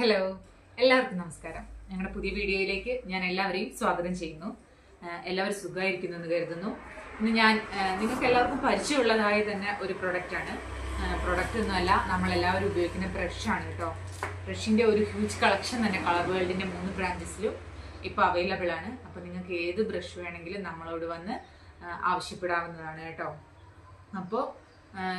Hello, എല്ലാവർക്കും നമസ്കാരം. ഞങ്ങളുടെ പുതിയ വീഡിയോയിലേക്ക് ഞാൻ എല്ലാവരെയും സ്വാഗതം ചെയ്യുന്നു. എല്ലാവരും സുഖമായിരിക്കുന്നു എന്ന് കരുതുന്നു. ഇന്ന് ഞാൻ നിങ്ങൾക്ക് എല്ലാവർക്കും പരിചയമുള്ളതായ തന്നെ ഒരു പ്രൊഡക്റ്റാണ്. പ്രൊഡക്റ്റ് ഒന്നുമല്ല, നമ്മളെല്ലാവരും ഉപയോഗിക്കുന്ന ബ്രഷാണ് കേട്ടോ. ബ്രഷിൻ്റെ ഒരു ഹ്യൂജ് കളക്ഷൻ തന്നെ കളർ വേൾഡിൻ്റെ 3 ബ്രാഞ്ചസിലും ഇപ്പോൾ അവൈലബിൾ ആണ്. അപ്പോൾ നിങ്ങൾക്ക് ഏത് ബ്രഷ് വേണമെങ്കിലും നമ്മളോട് വന്ന് ആവശ്യപ്പെടാവുന്നതാണ് കേട്ടോ. അപ്പോൾ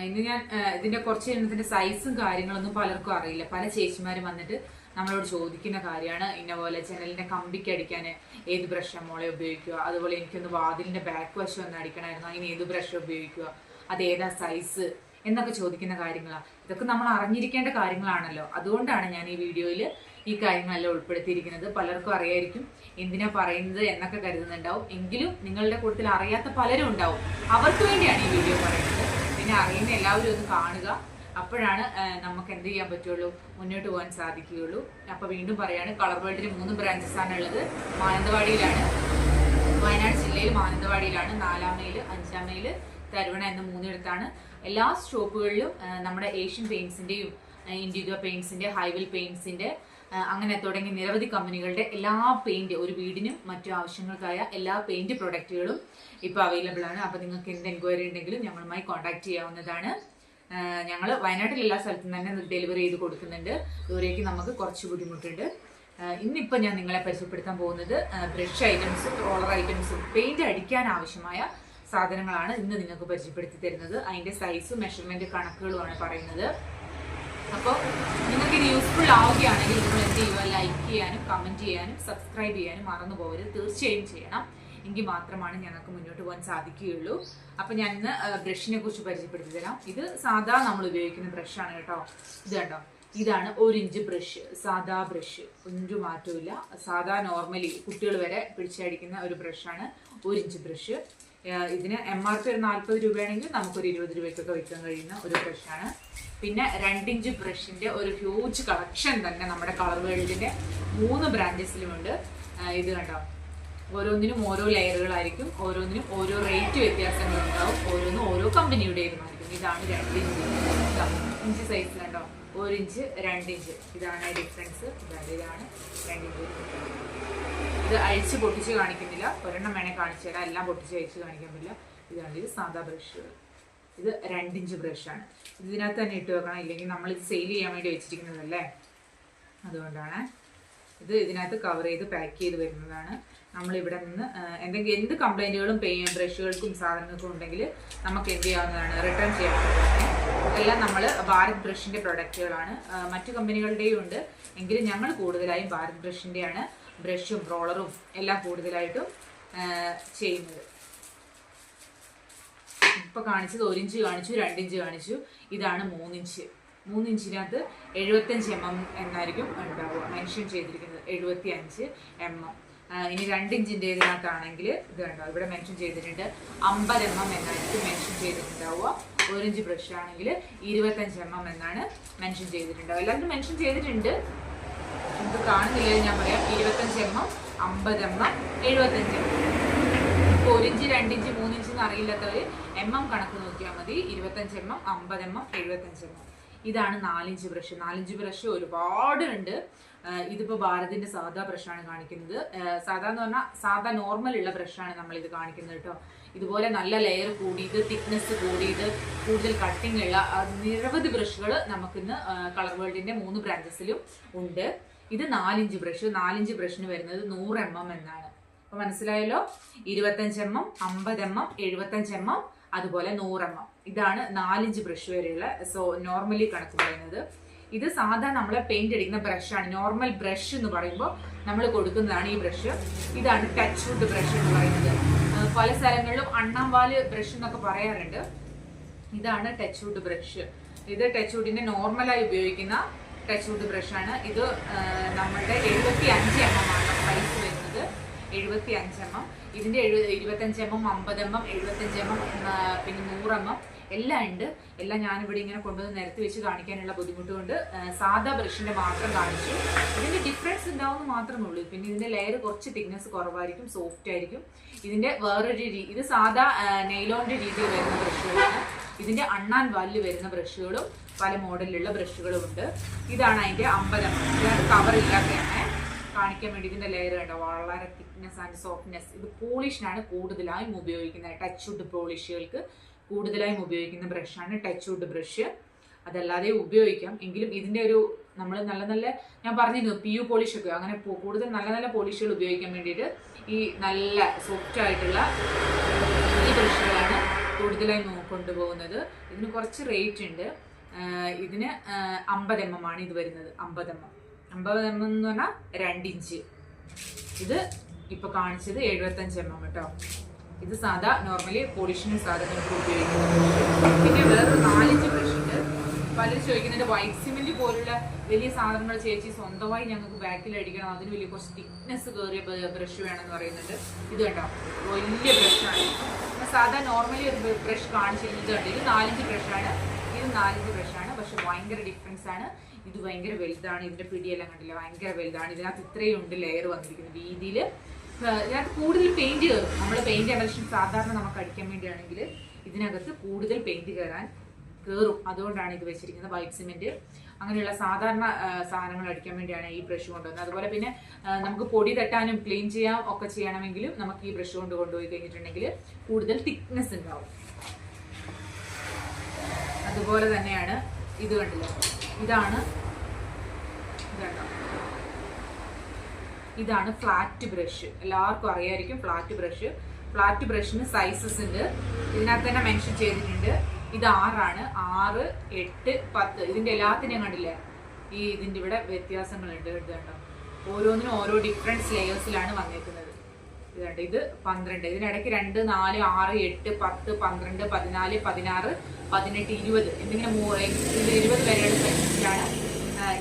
ഇന്ന് ഞാൻ ഇതിന്റെ കുറച്ച് ഇതിന്റെ സൈസും കാര്യങ്ങളൊന്നും പലർക്കും അറിയില്ല. പല ചേച്ചിമാരും വന്നിട്ട് നമ്മളോട് ചോദിക്കുന്ന കാര്യമാണ്. ഇന്ന പോലെ ജനലിന്റെ കമ്പിക്ക് അടിക്കാൻ ഏത് ബ്രഷ് മോളെ ഉപയോഗിക്കുക, അതുപോലെ എനിക്കൊന്ന് വാതിലിന്റെ ബാക്ക് വശം ഒന്ന് അടിക്കണമായിരുന്നു, അതിന് ഏത് ബ്രഷ് ഉപയോഗിക്കുക, അത് ഏതാ സൈസ് എന്നൊക്കെ ചോദിക്കുന്ന കാര്യങ്ങളാണ്. ഇതൊക്കെ നമ്മൾ അറിഞ്ഞിരിക്കേണ്ട കാര്യങ്ങളാണല്ലോ. അതുകൊണ്ടാണ് ഞാൻ ഈ വീഡിയോയിൽ ഈ കാര്യങ്ങളെല്ലാം ഉൾപ്പെടുത്തിയിരിക്കുന്നത്. പലർക്കും അറിയായിരിക്കും എന്തിനാ പറയുന്നത് എന്നൊക്കെ കരുതുന്നുണ്ടാവും. എങ്കിലും നിങ്ങളുടെ കൂട്ടത്തിൽ അറിയാത്ത പലരും ഉണ്ടാവും. അവർക്ക് വേണ്ടിയാണ് ഈ വീഡിയോ പറയുന്നത്. പിന്നെ അറിയുന്ന എല്ലാവരും ഒന്ന് കാണുക. അപ്പോഴാണ് നമുക്ക് എന്ത് ചെയ്യാൻ പറ്റുള്ളൂ, മുന്നോട്ട് പോകാൻ സാധിക്കുകയുള്ളൂ. അപ്പോൾ വീണ്ടും പറയാണ്, കളർ വേൾഡിന് 3 ബ്രാഞ്ചസാണ് ഉള്ളത്. മാനന്തവാടിയിലാണ്, വയനാട് ജില്ലയിൽ മാനന്തവാടിയിലാണ്. 4-ാം മൈൽ, 5-ാം മൈൽ, തരുവണ എന്ന 3 എല്ലാ ഷോപ്പുകളിലും നമ്മുടെ ഏഷ്യൻ പെയിന്റ്സിന്റെയും ഇൻഡിഗോ പെയിന്റ്സിന്റെ, ഹൈവെൽ പെയിന്റ്സിന്റെ അങ്ങനെ തുടങ്ങി നിരവധി കമ്പനികളുടെ എല്ലാ പെയിന്റ്, ഒരു വീടിനും മറ്റു ആവശ്യങ്ങൾക്കായ എല്ലാ പെയിന്റ് പ്രൊഡക്റ്റുകളും ഇപ്പോൾ അവൈലബിൾ ആണ്. അപ്പോൾ നിങ്ങൾക്ക് എന്ത് എൻക്വയറി ഉണ്ടെങ്കിലും ഞങ്ങളുമായി കോൺടാക്ട് ചെയ്യാവുന്നതാണ്. ഞങ്ങൾ വയനാട്ടിൽ എല്ലാ സ്ഥലത്തും തന്നെ ഡെലിവറി ചെയ്ത് കൊടുക്കുന്നുണ്ട്. ദൂരേക്ക് നമുക്ക് കുറച്ച് ബുദ്ധിമുട്ടുണ്ട്. ഇന്നിപ്പോൾ ഞാൻ നിങ്ങളെ പരിചയപ്പെടുത്താൻ പോകുന്നത് ബ്രഷ് ഐറ്റംസും റോളർ ഐറ്റംസും പെയിന്റ് അടിക്കാൻ ആവശ്യമായ സാധനങ്ങളാണ് ഇന്ന് നിങ്ങൾക്ക് പരിചയപ്പെടുത്തി തരുന്നത്. അതിന്റെ സൈസും മെഷർമെന്റ് കണക്കുകളുമാണ് പറയുന്നത്. അപ്പോൾ നിങ്ങൾക്ക് ഇത് യൂസ്ഫുൾ ആവുകയാണെങ്കിൽ നിങ്ങൾ എന്ത് ചെയ്യുക, ലൈക്ക് ചെയ്യാനും കമന്റ് ചെയ്യാനും സബ്സ്ക്രൈബ് ചെയ്യാനും മറന്നു പോകരുത്. തീർച്ചയായും ചെയ്യണം. എങ്കിൽ മാത്രമാണ് ഞങ്ങൾക്ക് മുന്നോട്ട് പോകാൻ സാധിക്കുകയുള്ളൂ. അപ്പൊ ഞാൻ ഇന്ന് ബ്രഷിനെ കുറിച്ച് പരിചയപ്പെടുത്തി തരാം. ഇത് സാധാ നമ്മൾ ഉപയോഗിക്കുന്ന ബ്രഷാണ് കേട്ടോ. ഇത് കണ്ടോ, ഇതാണ് 1 ഇഞ്ച് ബ്രഷ്, സാധാ ബ്രഷ്, ഒരു മാറ്റമില്ല. സാധാ നോർമലി കുട്ടികൾ വരെ പിടിച്ചടിക്കുന്ന ഒരു ബ്രഷാണ് 1 ഇഞ്ച് ബ്രഷ്. ഇതിന് MRP ഒരു 40 രൂപയാണെങ്കിൽ നമുക്കൊരു 20 രൂപയ്ക്കൊക്കെ വിൽക്കാൻ കഴിയുന്ന ഒരു ബ്രഷാണ്. പിന്നെ 2 ഇഞ്ച് ബ്രഷിന്റെ ഒരു ഹ്യൂജ് കളക്ഷൻ തന്നെ നമ്മുടെ കളർ വേൾഡിന്റെ 3 ബ്രാഞ്ചസിലുമുണ്ട്. ഇത് കണ്ടോ, ഓരോന്നിനും ഓരോ ലെയറുകളായിരിക്കും, ഓരോന്നിനും ഓരോ റേറ്റ് വ്യത്യാസങ്ങളുണ്ടാവും, ഓരോന്നും ഓരോ കമ്പനിയുടേതുമായിരിക്കും. ഇതാണ് 2 ഇഞ്ച് സൈസിലുണ്ടോ, 1 ഇഞ്ച് 2 ഇഞ്ച്, ഇതാണ് ഡിഫറൻസ്. ഇതാണ് 2 ഇഞ്ച്. ഇത് അഴിച്ച് പൊട്ടിച്ച് കാണിക്കുന്നില്ല, ഒരെണ്ണം വേണേൽ കാണിച്ചു തരാം, എല്ലാം പൊട്ടിച്ച് അഴിച്ച് കാണിക്കാൻ പറ്റില്ല. ഇതാണ് ഇത് സാധാ ബ്രഷുകൾ. ഇത് 2 ഇഞ്ച് ബ്രഷാണ്. ഇതിനകത്ത് തന്നെ ഇട്ട് വെക്കണം, ഇല്ലെങ്കിൽ നമ്മൾ ഇത് സെയിൽ ചെയ്യാൻ വേണ്ടി വെച്ചിരിക്കുന്നതല്ലേ, അതുകൊണ്ടാണ്. ഇത് ഇതിനകത്ത് കവർ ചെയ്ത് പാക്ക് ചെയ്ത് വരുന്നതാണ്. നമ്മളിവിടെ നിന്ന് എന്ത് കംപ്ലൈൻറ്റുകളും ബ്രഷുകൾക്കും സാധനങ്ങൾക്കും ഉണ്ടെങ്കിൽ നമുക്ക് എന്ത് ചെയ്യാവുന്നതാണ്, റിട്ടേൺ ചെയ്യാവുന്നതാണ്. ഇതെല്ലാം നമ്മൾ ഭാരത് ബ്രഷിൻ്റെ പ്രൊഡക്റ്റുകളാണ്. മറ്റു കമ്പനികളുടെയും ഉണ്ട്, എങ്കിലും ഞങ്ങൾ കൂടുതലായും ഭാരത് ബ്രഷിൻ്റെയാണ് ബ്രഷും റോളറും എല്ലാം കൂടുതലായിട്ടും ചെയ്യുന്നത്. ഇപ്പോൾ കാണിച്ചത് 1 ഇഞ്ച് കാണിച്ചു, 2 ഇഞ്ച് കാണിച്ചു. ഇതാണ് 3 ഇഞ്ച്. 3 ഇഞ്ചിനകത്ത് 75 mm എന്നായിരിക്കും ഉണ്ടാവുക, മെൻഷൻ ചെയ്തിരിക്കുന്നത് 75 mm. ഇനി 2 ഇഞ്ചിൻ്റെ ഇതിനകത്താണെങ്കിൽ ഇത് കണ്ടോ, ഇവിടെ മെൻഷൻ ചെയ്തിട്ടുണ്ട് 50 mm എന്നായിരിക്കും മെൻഷൻ ചെയ്തിട്ടുണ്ടാവുക. 1 ഇഞ്ച് ബ്രഷ് ആണെങ്കിൽ 25 mm എന്നാണ് മെൻഷൻ ചെയ്തിട്ടുണ്ടാവുക. എല്ലാവരും മെൻഷൻ ചെയ്തിട്ടുണ്ട്, നമുക്ക് കാണുന്നില്ല, ഞാൻ പറയാം. 25 mm, 50 mm, 75 mm. ഇപ്പോൾ 1 ഇഞ്ച് 2 ഇഞ്ച് 3 ഇഞ്ച് എന്ന് അറിയില്ലാത്തവർ കണക്ക് നോക്കിയാൽ മതി. 25 mm, 50 mm, 75 mm. ഇതാണ് 4 ഇഞ്ച് ബ്രഷ്. 4 ഇഞ്ച് ബ്രഷ് ഒരുപാട് ഉണ്ട്. ഇതിപ്പോൾ ഭാരതിന്റെ സാധാ ബ്രഷാണ് കാണിക്കുന്നത്. സാധാ എന്ന് പറഞ്ഞാൽ സാധാ നോർമൽ ഉള്ള ബ്രഷാണ് നമ്മൾ ഇത് കാണിക്കുന്നത് കേട്ടോ. ഇതുപോലെ നല്ല ലെയർ കൂടിയത്, തിക്നെസ് കൂടിയത്, കൂടുതൽ കട്ടിങ് ഉള്ള നിരവധി ബ്രഷുകൾ നമുക്കിന്ന് കളർ വേൾഡിന്റെ 3 ബ്രാഞ്ചസിലും ഉണ്ട്. ഇത് 4 ഇഞ്ച് ബ്രഷ്. 4 ഇഞ്ച് ബ്രഷിന് വരുന്നത് 100 mm എന്നാണ്. അപ്പൊ മനസ്സിലായല്ലോ. 25 mm, 50 mm, 75 mm, അതുപോലെ 100 mm. ഇതാണ് 4 ഇഞ്ച് ബ്രഷ് വരെയുള്ള നോർമലി കണക്ക് പറയുന്നത്. ഇത് സാധാ നമ്മളെ പെയിന്റ് അടിക്കുന്ന ബ്രഷാണ്. നോർമൽ ബ്രഷ് എന്ന് പറയുമ്പോൾ നമ്മൾ കൊടുക്കുന്നതാണ് ഈ ബ്രഷ്. ഇതാണ് ടച്ച് വുഡ് ബ്രഷ് എന്ന് പറയുന്നത്. പല സ്ഥലങ്ങളിലും അണ്ണാമ്പാല് ബ്രഷ് എന്നൊക്കെ പറയാറുണ്ട്. ഇതാണ് ടച്ച് വുഡ് ബ്രഷ്. ഇത് ടച്ച് വുഡിന്റെ നോർമലായി ഉപയോഗിക്കുന്ന ടച്ച് വുഡ് ബ്രഷാണ്. ഇത് നമ്മളുടെ 75 mm ആണ് സൈസ് വരുന്നത്. 75 mm. ഇതിന്റെ 25 mm, 50 mm, 75 mm, പിന്നെ 100 mm എല്ലാം ഉണ്ട്. എല്ലാം ഞാനിവിടെ ഇങ്ങനെ കൊണ്ടുവന്ന് നിരത്തി വെച്ച് കാണിക്കാനുള്ള ബുദ്ധിമുട്ട് കൊണ്ട് സാധാ ബ്രഷിന്റെ മാത്രം കാണിച്ചു. ഇതിന്റെ ഡിഫറൻസ് ഉണ്ടാവുന്ന മാത്രമേ ഉള്ളൂ. പിന്നെ ഇതിന്റെ ലെയർ കുറച്ച് തിക്നെസ് കുറവായിരിക്കും, സോഫ്റ്റ് ആയിരിക്കും. ഇതിന്റെ വേറൊരു ഇത് സാധാ നെയിലോന്റെ രീതിയിൽ വരുന്ന ബ്രഷുകളാണ്. ഇതിന്റെ അണ്ണാൻ വാലിൽ വരുന്ന ബ്രഷുകളും പല മോഡലിലുള്ള ബ്രഷുകളും ഉണ്ട്. ഇതാണ് അതിന്റെ 50 ഇത് കവർ ഇല്ലാത്തതാണ് കാണിക്കാൻ വേണ്ടി. ഇതിന്റെ ലെയർ കണ്ടോ, വളരെ തിക്നെസ് ആൻഡ് സോഫ്റ്റ്നെസ്. ഇത് പോളിഷിനാണ് കൂടുതലായും ഉപയോഗിക്കുന്നത്. ടച്ച് വുഡ് പോളിഷുകൾക്ക് കൂടുതലായും ഉപയോഗിക്കുന്ന ബ്രഷാണ് ടച്ച് വുഡ് ബ്രഷ്. അതല്ലാതെ ഉപയോഗിക്കാം, എങ്കിലും ഇതിന്റെ ഒരു നമ്മൾ നല്ല നല്ല, ഞാൻ പറഞ്ഞിരുന്നു PU പോളിഷ് ഒക്കെ, അങ്ങനെ കൂടുതൽ നല്ല നല്ല പോളിഷുകൾ ഉപയോഗിക്കാൻ വേണ്ടിയിട്ട് ഈ നല്ല സോഫ്റ്റ് ആയിട്ടുള്ള ഈ ബ്രഷുകളാണ് കൂടുതലായി കൊണ്ടുപോകുന്നത്. ഇതിന് കുറച്ച് റേറ്റ് ഉണ്ട്. ഇതിന് 50 mm ആണ് ഇത് വരുന്നത്. 50 mm എന്ന് പറഞ്ഞാൽ 2 ഇഞ്ച്. ഇത് ഇപ്പൊ കാണിച്ചത് 75 mm കേട്ടോ. ഇത് സാധാ നോർമലി പോളിഷിന് സാധനങ്ങൾക്ക് ഉപയോഗിക്കുന്നത്. പിന്നെ വേറൊരു 4 ഇഞ്ച് ബ്രഷ് ഉണ്ട്. പലരും ചോദിക്കുന്നുണ്ട് വൈറ്റ് സിമെന്റ് പോലുള്ള വലിയ സാധനങ്ങൾ ചേച്ചി സ്വന്തമായി ഞങ്ങൾക്ക് ബാക്കിൽ അടിക്കണം, അതിന് വലിയ കുറച്ച് തിക്നെസ് കയറിയ ബ്രഷ് വേണമെന്ന് പറയുന്നുണ്ട്. ഇത് കണ്ടോ, വലിയ ബ്രഷാണ്. സാധാ നോർമലി ഒരു ബ്രഷ് കാണിച്ചിരുന്നത് കണ്ടോ, ഇത് 4 ഇഞ്ച് ബ്രഷാണ്. ഇത് 4 ഇഞ്ച് ബ്രഷാണ്, പക്ഷെ ഭയങ്കര ഡിഫറൻസ് ആണ്. ഇത് ഭയങ്കര വലുതാണ്. ഇതിന്റെ പിടിയെല്ലാം കണ്ടില്ല, ഭയങ്കര വലുതാണ്. ഇതിനകത്ത് ഇത്രയും ഉണ്ട് ലെയർ വന്നിരിക്കുന്നത് രീതിയിൽ. ഇതിനകത്ത് കൂടുതൽ പെയിന്റ് കയറും. നമ്മൾ പെയിന്റ് എമൽഷൻ സാധാരണ നമുക്ക് അടിക്കാൻ വേണ്ടിയാണെങ്കിൽ ഇതിനകത്ത് കൂടുതൽ പെയിന്റ് കയറും. അതുകൊണ്ടാണ് ഇത് വെച്ചിരിക്കുന്നത്. വൈറ്റ് സിമെന്റ് അങ്ങനെയുള്ള സാധാരണ സാധനങ്ങൾ അടിക്കാൻ വേണ്ടിയാണ് ഈ ബ്രഷ് കൊണ്ടുവന്നത്. അതുപോലെ പിന്നെ നമുക്ക് പൊടി തട്ടാനും ക്ലീൻ ചെയ്യാൻ ഒക്കെ ചെയ്യണമെങ്കിലും നമുക്ക് ഈ ബ്രഷ് കൊണ്ടുപോയി കഴിഞ്ഞിട്ടുണ്ടെങ്കിൽ കൂടുതൽ തിക്നെസ് ഉണ്ടാവും. അതുപോലെ തന്നെയാണ് ഇത് കണ്ടില്ല, ഇതാണ് ഫ്ലാറ്റ് ബ്രഷ്. എല്ലാവർക്കും അറിയായിരിക്കും ഫ്ലാറ്റ് ബ്രഷ്. ഫ്ലാറ്റ് ബ്രഷിന് സൈസസ് ഉണ്ട്, ഇതിനകത്ത് തന്നെ മെൻഷൻ ചെയ്തിട്ടുണ്ട്. ഇത് 6 ആണ്, 6, 8, 10. ഇതിന്റെ എല്ലാത്തിനെയും കണ്ടില്ലേ, ഇതിന്റെ ഇവിടെ വ്യത്യാസങ്ങളുണ്ട്. ഇത് കണ്ടോ, ഓരോന്നിനും ഓരോ ഡിഫറെന്റ് ലെയേഴ്സിലാണ് വന്നേക്കുന്നത്. ഇത് കണ്ടോ, ഇത് 12. ഇതിനിടയ്ക്ക് 2, 4, 6, 8, 10, 12, 14, 16, 18, 20 എന്നിങ്ങനെ 20 വരെയുള്ള സൈസിലാണ്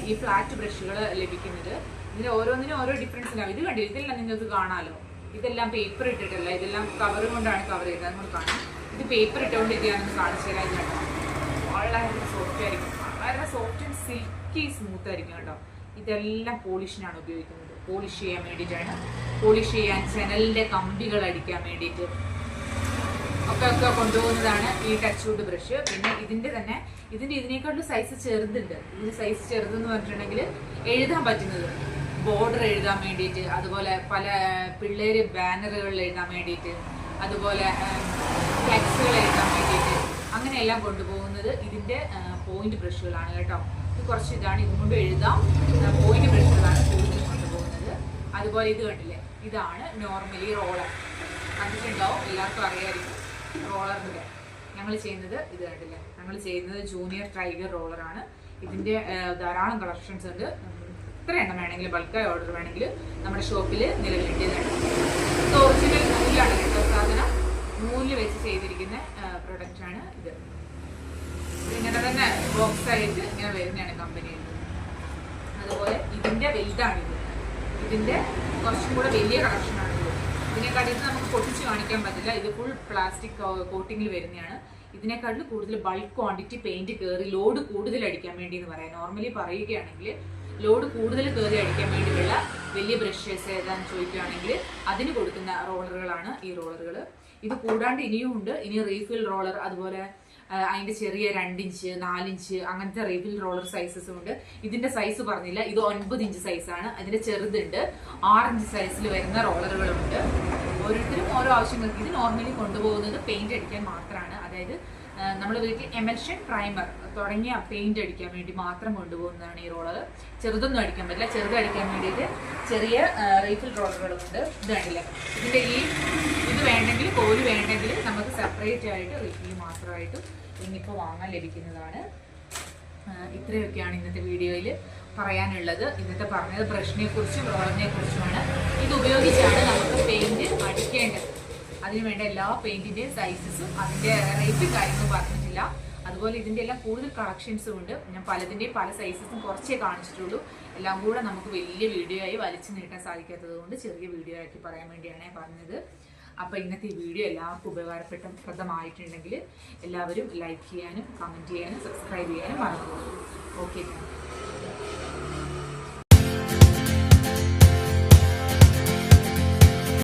ഈ ഫ്ലാറ്റ് ബ്രഷുകൾ ലഭിക്കുന്നത്. ഇതിന് ഓരോന്നിനും ഓരോ ഡിഫറൻസ് ഉണ്ടാവും. ഇത് കണ്ടില്ല, ഇതെല്ലാം നിങ്ങൾക്ക് കാണാമല്ലോ. ഇതെല്ലാം പേപ്പർ ഇട്ടിട്ടല്ല, ഇതെല്ലാം കവർ കൊണ്ടാണ് കവർ ചെയ്തത്. നമ്മൾ കാണാം, ഇത് പേപ്പർ ഇട്ടുകൊണ്ട് ഇതാണെന്ന് കാണിച്ചു തരാം. ഇത് കേട്ടോ, വളരെ സോഫ്റ്റ് ആയിരിക്കും, വളരെ സോഫ്റ്റ് ആൻഡ് സിൽക്കി സ്മൂത്ത് ആയിരിക്കും കേട്ടോ. ഇതെല്ലാം പോളിഷിനാണ് ഉപയോഗിക്കുന്നത്. പോളിഷ് ചെയ്യാൻ വേണ്ടിയിട്ടാണ്, പോളിഷ് ചെയ്യാൻ ജനലിന്റെ കമ്പികൾ അടിക്കാൻ വേണ്ടിയിട്ട് ഒക്കെ കൊണ്ടുപോകുന്നതാണ് ഈ ടച്ച് വുഡ് ബ്രഷ്. പിന്നെ ഇതിനേക്കാളും സൈസ് ചെറുതുണ്ട്. ഇതിന് സൈസ് ചെറുതെന്ന് പറഞ്ഞിട്ടുണ്ടെങ്കിൽ എഴുതാൻ പറ്റുന്നത്, ബോർഡർ എഴുതാൻ വേണ്ടിയിട്ട്, അതുപോലെ പല പിള്ളേര് ബാനറുകളിൽ എഴുതാൻ വേണ്ടിയിട്ട്, അതുപോലെ ഫ്ലെക്സുകൾ എഴുതാൻ വേണ്ടിയിട്ട്, അങ്ങനെയെല്ലാം കൊണ്ടുപോകുന്നത് ഇതിന്റെ പോയിന്റ് ബ്രഷുകളാണ് കേട്ടോ. ഇത് കുറച്ച് ഇതാണ്, ഇതുകൊണ്ട് എഴുതാം. പോയിന്റ് ബ്രഷുകളാണ് കൂടുതൽ കൊണ്ടുപോകുന്നത്. അതുപോലെ ഇത് കണ്ടില്ലേ, ഇതാണ് നോർമലി റോളർ. കണ്ടിട്ടുണ്ടാവും, എല്ലാവർക്കും അറിയാമായിരിക്കും റോളറിന്റെ. ഞങ്ങൾ ചെയ്യുന്നത് ഇത് കണ്ടില്ലേ, ഞങ്ങൾ ചെയ്യുന്നത് ജൂനിയർ ടൈഗർ റോളറാണ്. ഇതിന്റെ ധാരാളം കളക്ഷൻസ് ഉണ്ട്. എത്ര എണ്ണം വേണമെങ്കിലും ബൾക്കായി ഓർഡർ വേണമെങ്കിൽ നമ്മുടെ ഷോപ്പിൽ നിലവിലുണ്ടതാണ്. ഇത് ഒറിജിനൽ നൂലാണ് കേട്ടോ, സാധനം നൂലിൽ വെച്ച് ചെയ്തിരിക്കുന്ന പ്രൊഡക്റ്റാണ് ഇത്. ഇങ്ങനെ തന്നെ ബോക്സ് ആയിട്ട് ഇങ്ങനെ വരുന്നതാണ് കമ്പനിയിൽ. അതുപോലെ ഇതിന്റെ വലുതാണിത്, ഇതിന്റെ കുറച്ചും കൂടെ വലിയ കളക്ഷനാണിത്. ഇതിനെക്കാട്ടിൽ നമുക്ക് പൊട്ടിച്ച് കാണിക്കാൻ പറ്റില്ല, ഇത് ഫുൾ പ്ലാസ്റ്റിക് കോട്ടിങ്ങിൽ വരുന്നതാണ്. ഇതിനെക്കാട്ടിൽ കൂടുതൽ ബൾക്ക് ക്വാണ്ടിറ്റി പെയിന്റ് കയറി ലോഡ് കൂടുതൽ അടിക്കാൻ വേണ്ടി എന്ന് പറയാം. നോർമലി പറയുകയാണെങ്കിൽ ലോഡ് കൂടുതൽ കയറി അടിക്കാൻ വേണ്ടിയുള്ള വലിയ ബ്രഷസ് ഏതാണെന്ന് ചോദിക്കുകയാണെങ്കിൽ അതിന് കൊടുക്കുന്ന റോളറുകളാണ് ഈ റോളറുകൾ. ഇത് കൂടാണ്ട് ഇനിയും ഉണ്ട്. ഇനി റീഫിൽ റോളർ, അതുപോലെ അതിന്റെ ചെറിയ 2 ഇഞ്ച് 4 ഇഞ്ച് അങ്ങനത്തെ റീഫിൽ റോളർ സൈസസും ഉണ്ട്. ഇതിന്റെ സൈസ് പറഞ്ഞില്ല, ഇത് 9 ഇഞ്ച് സൈസാണ്. അതിന്റെ ചെറുതുണ്ട്, 6 ഇഞ്ച് സൈസിൽ വരുന്ന റോളറുകളുണ്ട്. ഓരോരുത്തരും ഓരോ ആവശ്യങ്ങൾക്ക്. ഇത് നോർമലി കൊണ്ടുപോകുന്നത് പെയിന്റ് അടിക്കാൻ മാത്രമാണ്. അതായത് നമ്മൾ വീട്ടിൽ എമൽഷൻ, പ്രൈമർ തുടങ്ങിയ പെയിന്റ് അടിക്കാൻ വേണ്ടി മാത്രം കൊണ്ടുപോകുന്നതാണ് ഈ റോളർ. ചെറുതൊന്നും അടിക്കാൻ പറ്റില്ല. ചെറുത് അടിക്കാൻ വേണ്ടിയിട്ട് ചെറിയ റീഫിൽ റോളറുകളുണ്ട്. ഇത് കണ്ടില്ലേ, ഇതിന്റെ ഇത് വേണ്ടെങ്കിൽ, കോല് വേണ്ടെങ്കിൽ നമുക്ക് സെപ്പറേറ്റ് ആയിട്ട് റീഫിൽ മാത്രമായിട്ട് ഇന്നിപ്പോൾ വാങ്ങാൻ ലഭിക്കുന്നതാണ്. ഇത്രയൊക്കെയാണ് ഇന്നത്തെ വീഡിയോയിൽ പറയാനുള്ളത്. ഇന്നത്തെ പറഞ്ഞത് ബ്രഷിനെ കുറിച്ചും റോളറിനെ കുറിച്ചുമാണ്. ഇത് ഉപയോഗിച്ചാണ് നമുക്ക് പെയിന്റ് അടിക്കേണ്ടത്. അതിനുവേണ്ട എല്ലാ പെയിന്റിന്റെയും സൈസസും അതിന്റെ റേറ്റും കാര്യങ്ങളും പറഞ്ഞിട്ടില്ല. അതുപോലെ ഇതിന്റെ എല്ലാം കൂടുതൽ കളക്ഷൻസും ഉണ്ട്. ഞാൻ പലതിന്റെയും പല സൈസസും കുറച്ചേ കാണിച്ചിട്ടുള്ളൂ. എല്ലാം കൂടെ നമുക്ക് വലിയ വീഡിയോ ആയി വലിച്ചു നീട്ടാൻ സാധിക്കാത്തത് കൊണ്ട് ചെറിയ വീഡിയോ ആക്കി പറയാൻ വേണ്ടിയാണ് പറഞ്ഞത്. അപ്പോൾ ഇന്നത്തെ ഈ വീഡിയോ എല്ലാവർക്കും ഉപകാരപ്രദമായിട്ടുണ്ടെങ്കിൽ എല്ലാവരും ലൈക്ക് ചെയ്യാനും കമൻറ്റ് ചെയ്യാനും സബ്സ്ക്രൈബ് ചെയ്യാനും മറന്നു. ഓക്കെ.